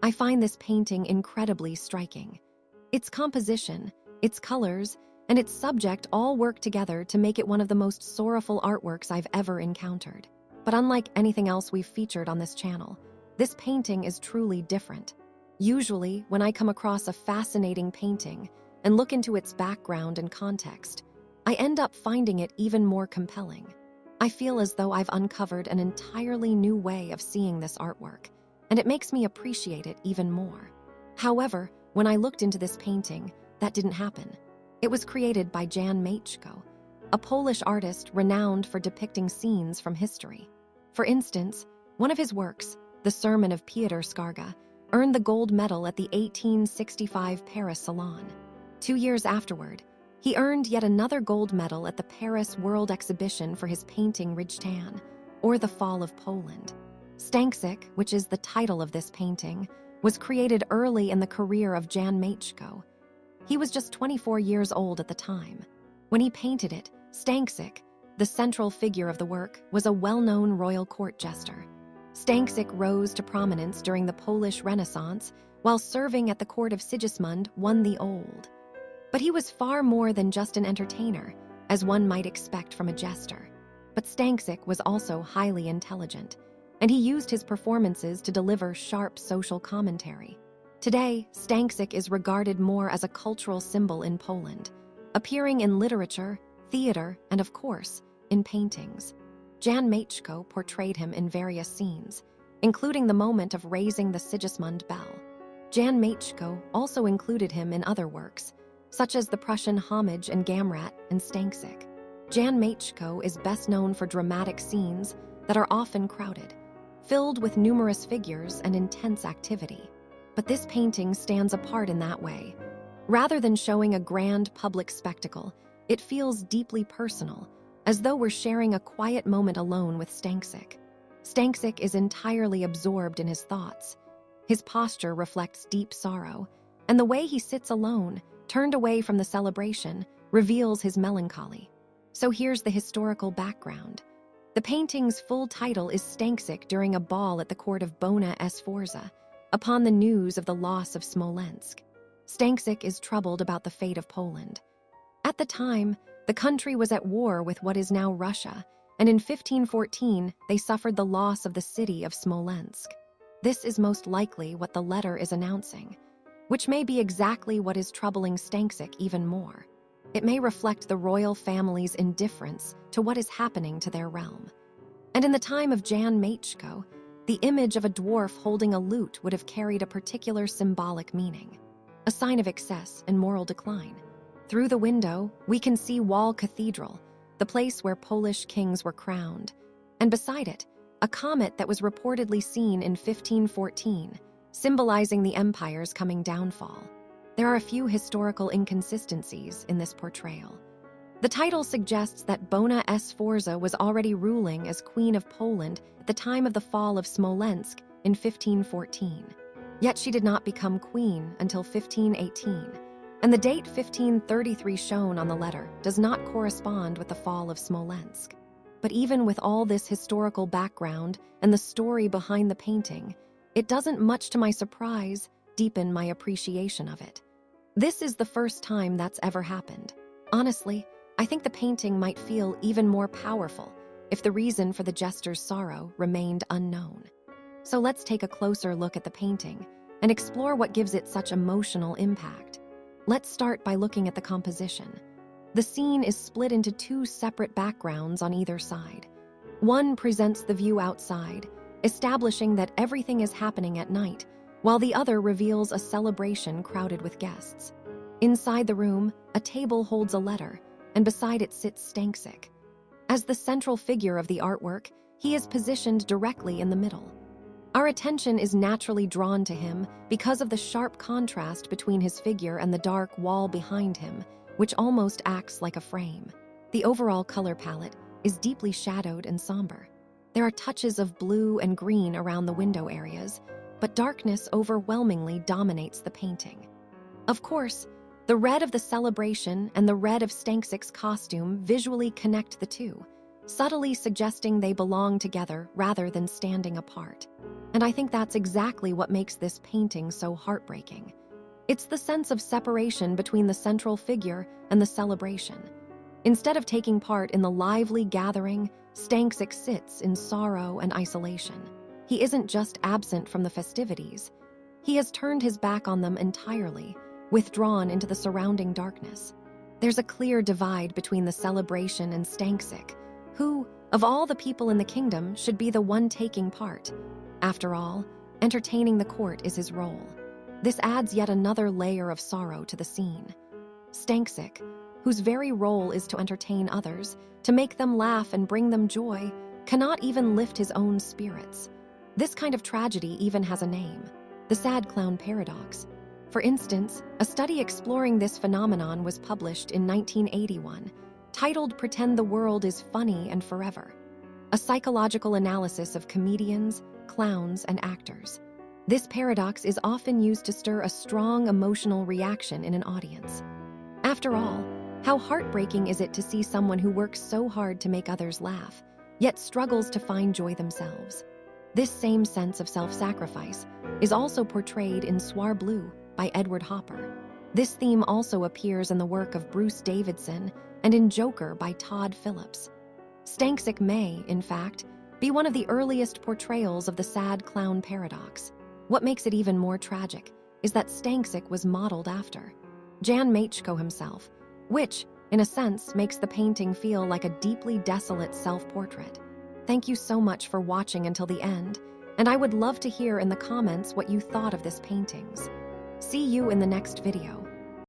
I find this painting incredibly striking. Its composition, its colors, and its subject all work together to make it one of the most sorrowful artworks I've ever encountered. But unlike anything else we've featured on this channel, this painting is truly different. Usually, when I come across a fascinating painting and look into its background and context, I end up finding it even more compelling. I feel as though I've uncovered an entirely new way of seeing this artwork, and it makes me appreciate it even more. However, when I looked into this painting, that didn't happen. It was created by Jan Matejko, a Polish artist renowned for depicting scenes from history. For instance, one of his works, The Sermon of Piotr Skarga, earned the gold medal at the 1865 Paris Salon. 2 years afterward, he earned yet another gold medal at the Paris World Exhibition for his painting Rijtan, or The Fall of Poland. Stańczyk, which is the title of this painting, was created early in the career of Jan Matejko. He was just 24 years old at the time. When he painted it, Stańczyk, the central figure of the work, was a well-known royal court jester. Stańczyk rose to prominence during the Polish Renaissance while serving at the court of Sigismund I the Old. But he was far more than just an entertainer, as one might expect from a jester. But Stańczyk was also highly intelligent, and he used his performances to deliver sharp social commentary. Today, Stańczyk is regarded more as a cultural symbol in Poland, appearing in literature, theater, and of course, in paintings. Jan Matejko portrayed him in various scenes, including the moment of raising the Sigismund bell. Jan Matejko also included him in other works, such as the Prussian Homage and Gamrat and Stańczyk. Jan Matejko is best known for dramatic scenes that are often crowded, filled with numerous figures and intense activity. But this painting stands apart in that way. Rather than showing a grand public spectacle, it feels deeply personal, as though we're sharing a quiet moment alone with Stańczyk. Stańczyk is entirely absorbed in his thoughts. His posture reflects deep sorrow, and the way he sits alone, turned away from the celebration, reveals his melancholy. So here's the historical background. The painting's full title is Stańczyk during a ball at the court of Bona Sforza, upon the news of the loss of Smolensk. Stańczyk is troubled about the fate of Poland. At the time, the country was at war with what is now Russia, and in 1514 they suffered the loss of the city of Smolensk. This is most likely what the letter is announcing, which may be exactly what is troubling Stańczyk even more. It may reflect the royal family's indifference to what is happening to their realm. And in the time of Jan Matejko, the image of a dwarf holding a lute would have carried a particular symbolic meaning, a sign of excess and moral decline. Through the window, we can see Wall Cathedral, the place where Polish kings were crowned, and beside it, a comet that was reportedly seen in 1514, symbolizing the empire's coming downfall. There are a few historical inconsistencies in this portrayal. The title suggests that Bona Sforza was already ruling as Queen of Poland at the time of the fall of Smolensk in 1514. Yet she did not become queen until 1518, and the date 1533 shown on the letter does not correspond with the fall of Smolensk. But even with all this historical background and the story behind the painting, it doesn't, much to my surprise, deepen my appreciation of it. This is the first time that's ever happened. Honestly, I think the painting might feel even more powerful if the reason for the jester's sorrow remained unknown. So let's take a closer look at the painting and explore what gives it such emotional impact. Let's start by looking at the composition. The scene is split into two separate backgrounds on either side. One presents the view outside, establishing that everything is happening at night, while the other reveals a celebration crowded with guests. Inside the room, a table holds a letter, and beside it sits Stańczyk. As the central figure of the artwork, he is positioned directly in the middle. Our attention is naturally drawn to him because of the sharp contrast between his figure and the dark wall behind him, which almost acts like a frame. The overall color palette is deeply shadowed and somber. There are touches of blue and green around the window areas, but darkness overwhelmingly dominates the painting. Of course, the red of the celebration and the red of Stańczyk's costume visually connect the two, subtly suggesting they belong together rather than standing apart. And I think that's exactly what makes this painting so heartbreaking. It's the sense of separation between the central figure and the celebration. Instead of taking part in the lively gathering, Stańczyk sits in sorrow and isolation. He isn't just absent from the festivities. He has turned his back on them entirely, withdrawn into the surrounding darkness. There's a clear divide between the celebration and Stańczyk, who, of all the people in the kingdom, should be the one taking part. After all, entertaining the court is his role. This adds yet another layer of sorrow to the scene. Stańczyk, whose very role is to entertain others, to make them laugh and bring them joy, cannot even lift his own spirits. This kind of tragedy even has a name: the sad clown paradox. For instance, a study exploring this phenomenon was published in 1981, titled "Pretend the World is Funny and Forever," a psychological analysis of comedians, clowns, and actors. This paradox is often used to stir a strong emotional reaction in an audience. After all, how heartbreaking is it to see someone who works so hard to make others laugh, yet struggles to find joy themselves? This same sense of self-sacrifice is also portrayed in Soir Bleu by Edward Hopper. This theme also appears in the work of Bruce Davidson and in Joker by Todd Phillips. Stańczyk may, in fact, be one of the earliest portrayals of the sad clown paradox. What makes it even more tragic is that Stańczyk was modeled after Jan Matejko himself, which, in a sense, makes the painting feel like a deeply desolate self-portrait. Thank you so much for watching until the end, and I would love to hear in the comments what you thought of this paintings. See you in the next video.